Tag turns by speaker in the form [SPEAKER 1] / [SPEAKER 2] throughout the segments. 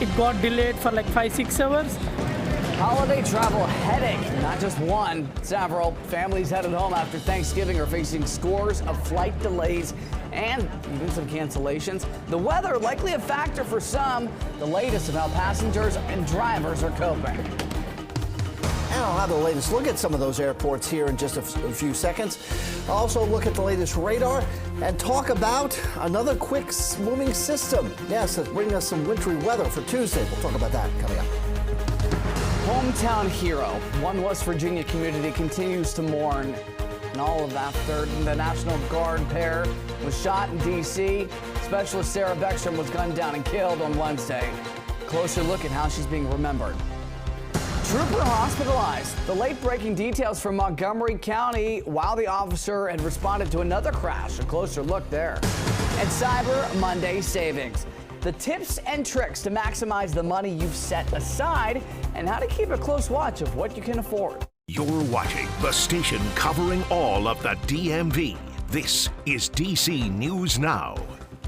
[SPEAKER 1] It got delayed for like 5-6 hours.
[SPEAKER 2] Holiday travel headache, not just one. Several families headed home after Thanksgiving are facing scores of flight delays and even some cancellations. The weather likely a factor for some. The latest of how passengers and drivers are coping.
[SPEAKER 3] And I'll have the latest look at some of those airports here in just a few seconds. I'll also look at the latest radar and talk about another quick moving system. Yes, that's bringing us some wintry weather for Tuesday. We'll talk about that coming up.
[SPEAKER 2] Hometown hero. One West Virginia community continues to mourn. And all of after the National Guard pair was shot in D.C. Specialist Sarah Beckstrom was gunned down and killed on Wednesday. Closer look at how she's being remembered. Trooper hospitalized. The late-breaking details from Montgomery County while the officer had responded to another crash. A closer look there. And Cyber Monday savings. The tips and tricks to maximize the money you've set aside and how to keep a close watch of what you can afford.
[SPEAKER 4] You're watching the station covering all of the DMV. This is DC News Now.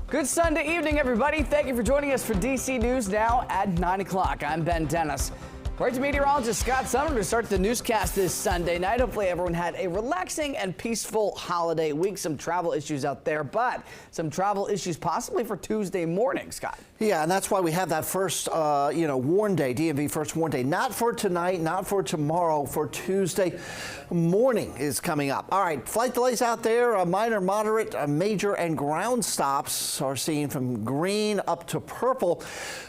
[SPEAKER 2] Good Sunday evening, everybody. Thank you for joining us for DC News Now at 9 o'clock. I'm Ben Dennis. Right to meteorologist Scott Sumner to start the newscast this Sunday night. Hopefully everyone had a relaxing and peaceful holiday week. Some travel issues out there, but some travel issues possibly for Tuesday morning, Scott.
[SPEAKER 3] Yeah, and that's why we have that first, warn day, DMV first warn day. Not for tonight, not for tomorrow, for Tuesday morning is coming up. All right, flight delays out there, minor, moderate, major, and ground stops are seen from green up to purple.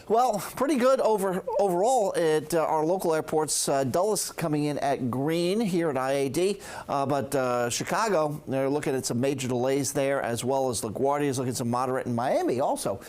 [SPEAKER 3] Well, pretty good overall at our local airports. Dulles coming in at green here at IAD, but Chicago, they're looking at some major delays there, as well as LaGuardia is looking at some moderate, and Miami also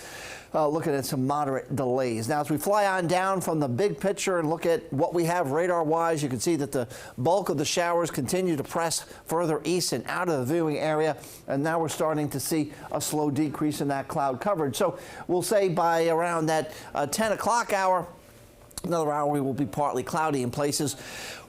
[SPEAKER 3] looking at some moderate delays. Now, as we fly on down from the big picture and look at what we have radar-wise, you can see that the bulk of the showers continue to press further east and out of the viewing area, and now we're starting to see a slow decrease in that cloud coverage. So we'll say by around that 10 o'clock hour, another hour, we will be partly cloudy in places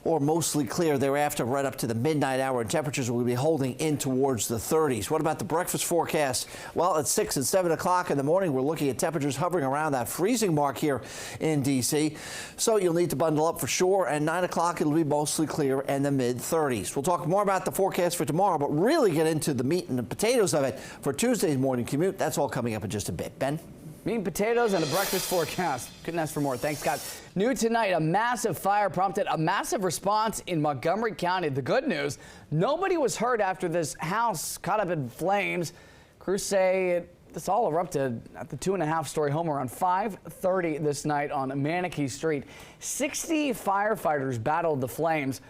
[SPEAKER 3] or mostly clear thereafter right up to the midnight hour, and temperatures will be holding in towards the 30s. What about the breakfast forecast? Well, at 6 and 7 o'clock in the morning, we're looking at temperatures hovering around that freezing mark here in D.C. So you'll need to bundle up for sure, and 9 o'clock it'll be mostly clear and the mid-30s. We'll talk more about the forecast for tomorrow, but really get into the meat and the potatoes of it for Tuesday's morning commute. That's all coming up in just a bit. Ben?
[SPEAKER 2] Meat and potatoes and a breakfast forecast. Couldn't ask for more. Thanks, Scott. New tonight, a massive fire prompted a massive response in Montgomery County. The good news, nobody was hurt after this house caught up in flames. Crews say this all erupted at the 2.5-story home around 5:30 this night on Manakee Street. 60 firefighters battled the flames.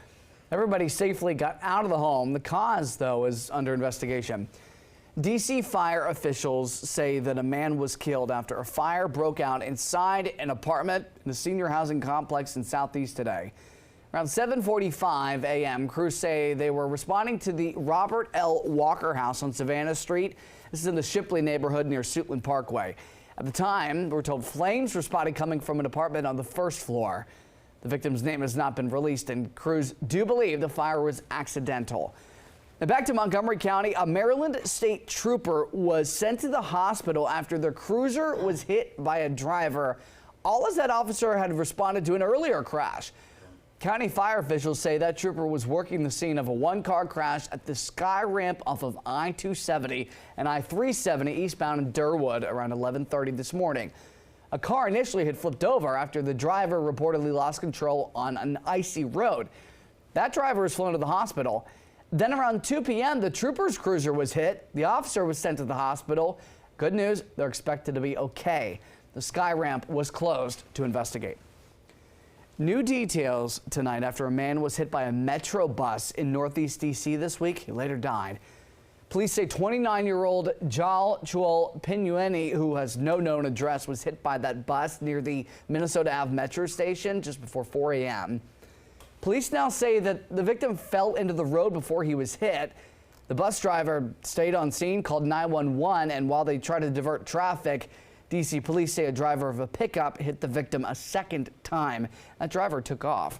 [SPEAKER 2] Everybody safely got out of the home. The cause, though, is under investigation. D.C. fire officials say that a man was killed after a fire broke out inside an apartment in a senior housing complex in Southeast today. Around 7:45 a.m., crews say they were responding to the Robert L. Walker house on Savannah Street. This is in the Shipley neighborhood near Suitland Parkway. At the time, we're told flames were spotted coming from an apartment on the first floor. The victim's name has not been released, and crews do believe the fire was accidental. Now back to Montgomery County, a Maryland state trooper was sent to the hospital after their cruiser was hit by a driver, all as that officer had responded to an earlier crash. County fire officials say that trooper was working the scene of a one-car crash at the sky ramp off of I-270 and I-370 eastbound in Durwood around 11:30 this morning. A car initially had flipped over after the driver reportedly lost control on an icy road. That driver was flown to the hospital. Then around 2 p.m., the trooper's cruiser was hit. The officer was sent to the hospital. Good news, they're expected to be okay. The sky ramp was closed to investigate. New details tonight after a man was hit by a Metro bus in Northeast D.C. this week. He later died. Police say 29-year-old Jal Chul Pinueni, who has no known address, was hit by that bus near the Minnesota Ave Metro station just before 4 a.m. Police now say that the victim fell into the road before he was hit. The bus driver stayed on scene, called 911, and while they tried to divert traffic, D.C. police say a driver of a pickup hit the victim a second time. That driver took off.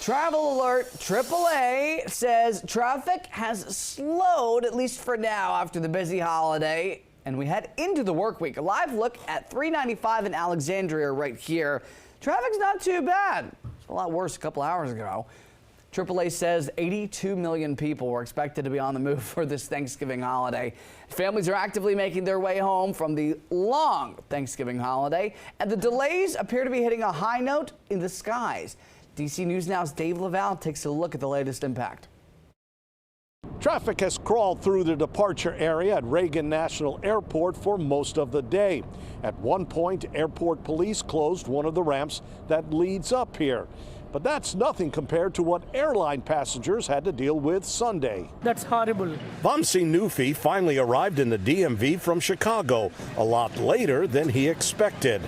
[SPEAKER 2] Travel alert, AAA says traffic has slowed, at least for now, after the busy holiday. and we head into the work week. A live look at 395 in Alexandria right here. Traffic's not too bad. It's a lot worse a couple hours ago. AAA says 82 million people were expected to be on the move for this Thanksgiving holiday. Families are actively making their way home from the long Thanksgiving holiday, and the delays appear to be hitting a high note in the skies. DC News Now's Dave Laval takes a look at the latest impact.
[SPEAKER 5] Traffic has crawled through the departure area at Reagan National Airport for most of the day. At one point, airport police closed one of the ramps that leads up here. But that's nothing compared to what airline passengers had to deal with Sunday.
[SPEAKER 1] That's horrible.
[SPEAKER 5] Vamsi Nufi finally arrived in the DMV from Chicago a lot later than he expected.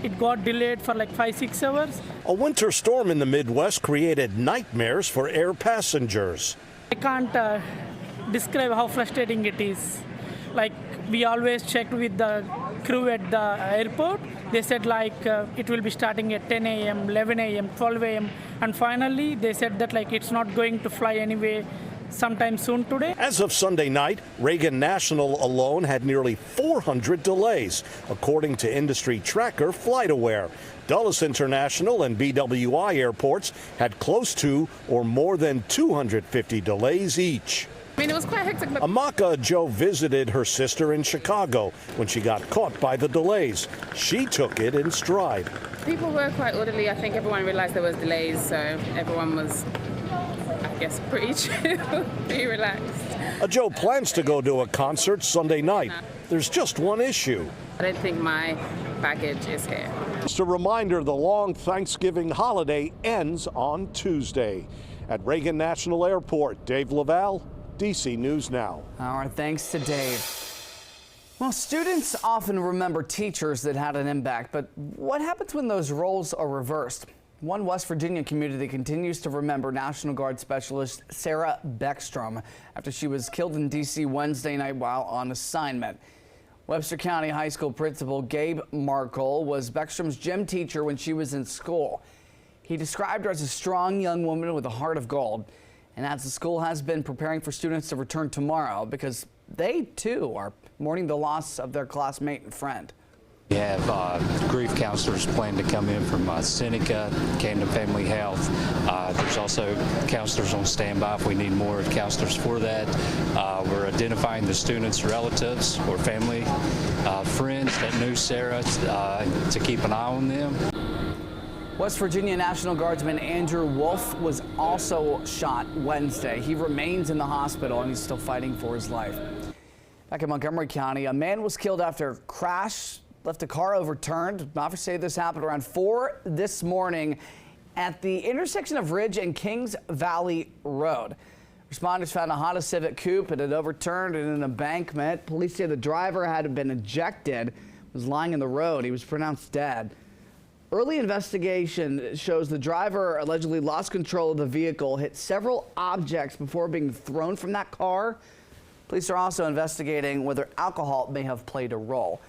[SPEAKER 1] It got delayed for like 5-6 hours.
[SPEAKER 5] A winter storm in the Midwest created nightmares for air passengers.
[SPEAKER 1] I can't describe how frustrating it is. Like, we always checked with the crew at the airport. They said like it will be starting at 10 a.m., 11 a.m., 12 a.m. And finally, they said that like it's not going to fly anyway sometime soon today.
[SPEAKER 5] As of Sunday night, Reagan National alone had nearly 400 delays, according to industry tracker FlightAware. Dulles International and BWI airports had close to or more than 250 delays each.
[SPEAKER 6] I mean, it was quite hectic. But
[SPEAKER 5] Amaka Joe visited her sister in Chicago when she got caught by the delays. She took it in stride.
[SPEAKER 6] people were quite orderly. I think everyone realized there was delays, so everyone was, I guess, pretty chill, pretty relaxed.
[SPEAKER 5] Joe plans to go to a concert Sunday night. There's just one issue.
[SPEAKER 6] I don't think my baggage is here.
[SPEAKER 5] Just a reminder, the long Thanksgiving holiday ends on Tuesday. At Reagan National Airport, Dave Laval, DC News Now.
[SPEAKER 2] All right, thanks to Dave. Well, students often remember teachers that had an impact, but what happens when those roles are reversed? One West Virginia community continues to remember National Guard specialist Sarah Beckstrom after she was killed in D.C. Wednesday night while on assignment. Webster County High School principal Gabe Markle was Beckstrom's gym teacher when she was in school. He described her as a strong young woman with a heart of gold. And as the school has been preparing for students to return tomorrow because they, too, are mourning the loss of their classmate and friend.
[SPEAKER 7] We have grief counselors planned to come in from Seneca, Camden Family Health. There's also counselors on standby if we need more counselors for that. We're identifying the students' relatives or family, friends that knew Sarah to keep an eye on them.
[SPEAKER 2] West Virginia National Guardsman Andrew Wolf was also shot Wednesday. He remains in the hospital and he's still fighting for his life. Back in Montgomery County, a man was killed after a crash left a car overturned. Officers say this happened around 4 this morning at the intersection of Ridge and Kings Valley Road. Responders found a Honda Civic Coupe. It had overturned in an embankment. Police say the driver had been ejected, was lying in the road. He was pronounced dead. Early investigation shows the driver allegedly lost control of the vehicle, hit several objects before being thrown from that car. Police are also investigating whether alcohol may have played a role.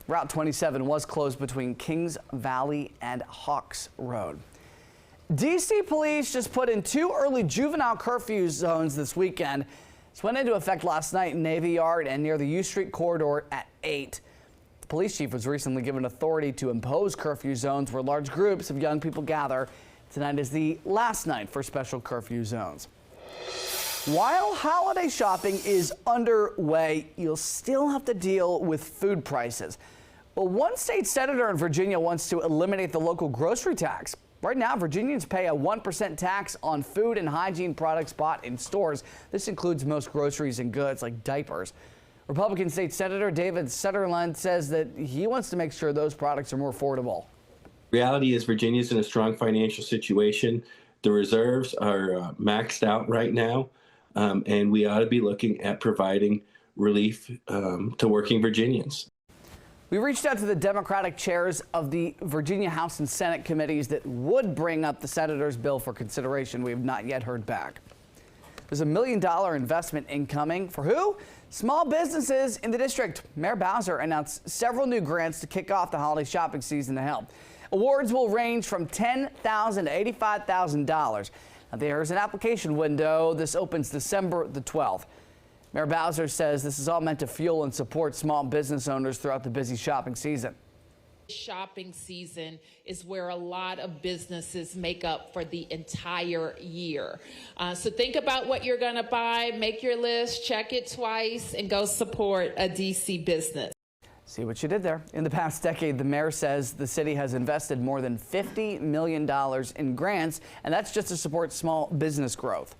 [SPEAKER 2] Route 27 was closed between Kings Valley and Hawks Road. D.C. police just put in 2 early juvenile curfew zones this weekend. This went into effect last night in Navy Yard and near the U Street corridor at 8. The police chief was recently given authority to impose curfew zones where large groups of young people gather. Tonight is the last night for special curfew zones. While holiday shopping is underway, you'll still have to deal with food prices. Well, one state senator in Virginia wants to eliminate the local grocery tax. Right now, Virginians pay a 1% tax on food and hygiene products bought in stores. This includes most groceries and goods like diapers. Republican State Senator David Sutherland says that he wants to make sure those products are more affordable.
[SPEAKER 8] Reality is Virginia's in a strong financial situation. The reserves are maxed out right now, and we ought to be looking at providing relief to working Virginians.
[SPEAKER 2] We reached out to the Democratic chairs of the Virginia House and Senate committees that would bring up the senator's bill for consideration. We have not yet heard back. There's $1 million investment incoming for who? Small businesses in the district. Mayor Bowser announced several new grants to kick off the holiday shopping season to help. Awards will range from $10,000 to $85,000. Now, there's an application window. This opens December the 12th. Mayor Bowser says this is all meant to fuel and support small business owners throughout the busy shopping season.
[SPEAKER 9] Shopping season is where a lot of businesses make up for the entire year. So think about what you're going to buy, make your list, check it twice, and go support a DC business.
[SPEAKER 2] See what you did there. In the past decade, the mayor says the city has invested more than $50 million in grants, and that's just to support small business growth.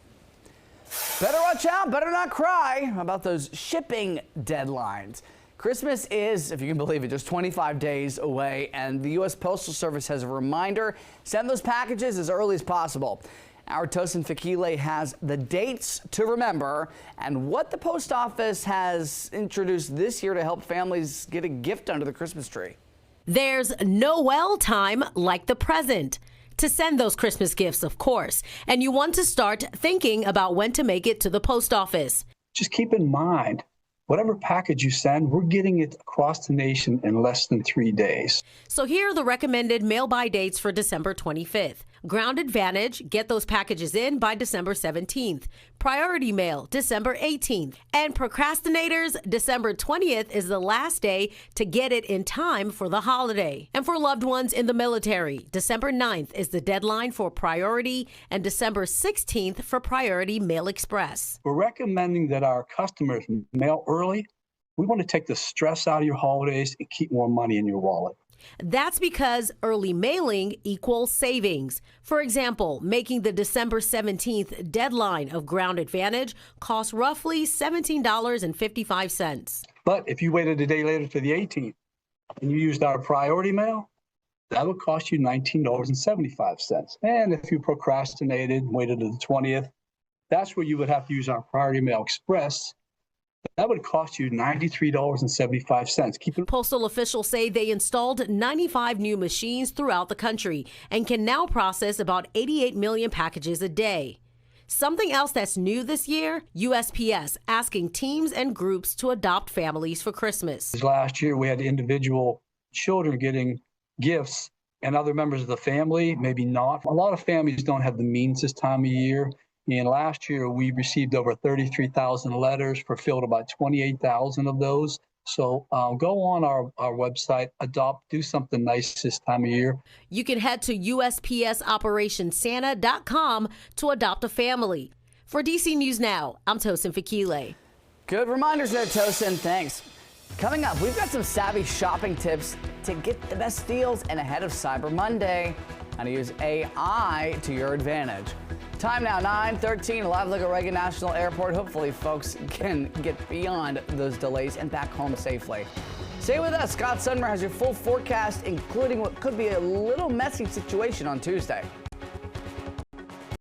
[SPEAKER 2] Better watch out, better not cry about those shipping deadlines. Christmas is, if you can believe it, just 25 days away, and the U.S. Postal Service has a reminder: send those packages as early as possible. Our Tosin Fakile has the dates to remember and what the post office has introduced this year to help families get a gift under the Christmas tree.
[SPEAKER 10] There's Noel time like the present. To send those Christmas gifts, of course, and you want to start thinking about when to make it to the post office.
[SPEAKER 11] Just keep in mind, whatever package you send, we're getting it across the nation in less than 3 days.
[SPEAKER 10] So here are the recommended mail-by dates for December 25th. Ground Advantage, get those packages in by December 17th. Priority Mail, December 18th. And procrastinators, December 20th is the last day to get it in time for the holiday. And for loved ones in the military, December 9th is the deadline for Priority and December 16th for Priority Mail Express.
[SPEAKER 11] We're recommending that our customers mail early. We want to take the stress out of your holidays and keep more money in your wallet.
[SPEAKER 10] That's because early mailing equals savings. For example, making the December 17th deadline of Ground Advantage costs roughly $17.55.
[SPEAKER 11] But if you waited a day later for the 18th and you used our priority mail, that would cost you $19.75. And if you procrastinated, waited to the 20th, that's where you would have to use our Priority Mail Express. That would cost you $93.75.
[SPEAKER 10] Postal officials say they installed 95 new machines throughout the country and can now process about 88 million packages a day. Something else that's new this year, USPS asking teams and groups to adopt families for Christmas.
[SPEAKER 11] Last year, we had individual children getting gifts and other members of the family, maybe not. A lot of families don't have the means this time of year. And last year, we received over 33,000 letters, fulfilled about 28,000 of those. So go on our website, adopt, do something nice this time of year.
[SPEAKER 10] You can head to USPSOperationSanta.com to adopt a family. For DC News Now, I'm Tosin Fakile.
[SPEAKER 2] Good reminders there, Tosin. Thanks. Coming up, we've got some savvy shopping tips to get the best deals and ahead of Cyber Monday. How to use AI to your advantage. Time now, 9:13, a live look at Reagan National Airport. Hopefully, folks can get beyond those delays and back home safely. Stay with us. Scott Sundmer has your full forecast, including what could be a little messy situation on Tuesday.